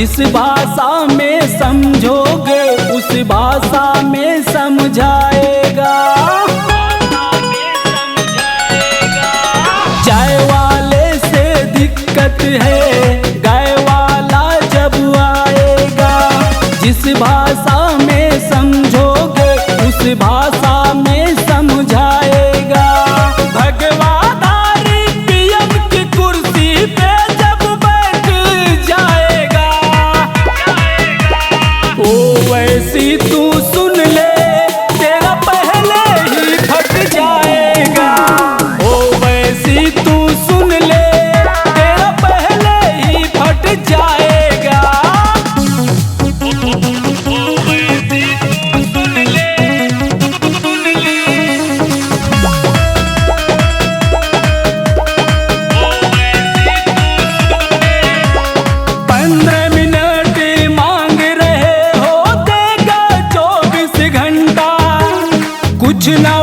जिस भाषा में समझोगे उस भाषा में समझाएगा। चाय वाले से दिक्कत है, गाय वाला जब आएगा। जिस भाषा में समझोगे उस भाषा में समझाएगा। भगवाधारी पीएम की कुर्सी पे जब बैठ जाएगा, ओ वैसी तू सुन ले तेरा पहले ही फट जाएगा। ओ वैसी तू सुन ले तेरा पहले ही फट जाएगा। कुछ ना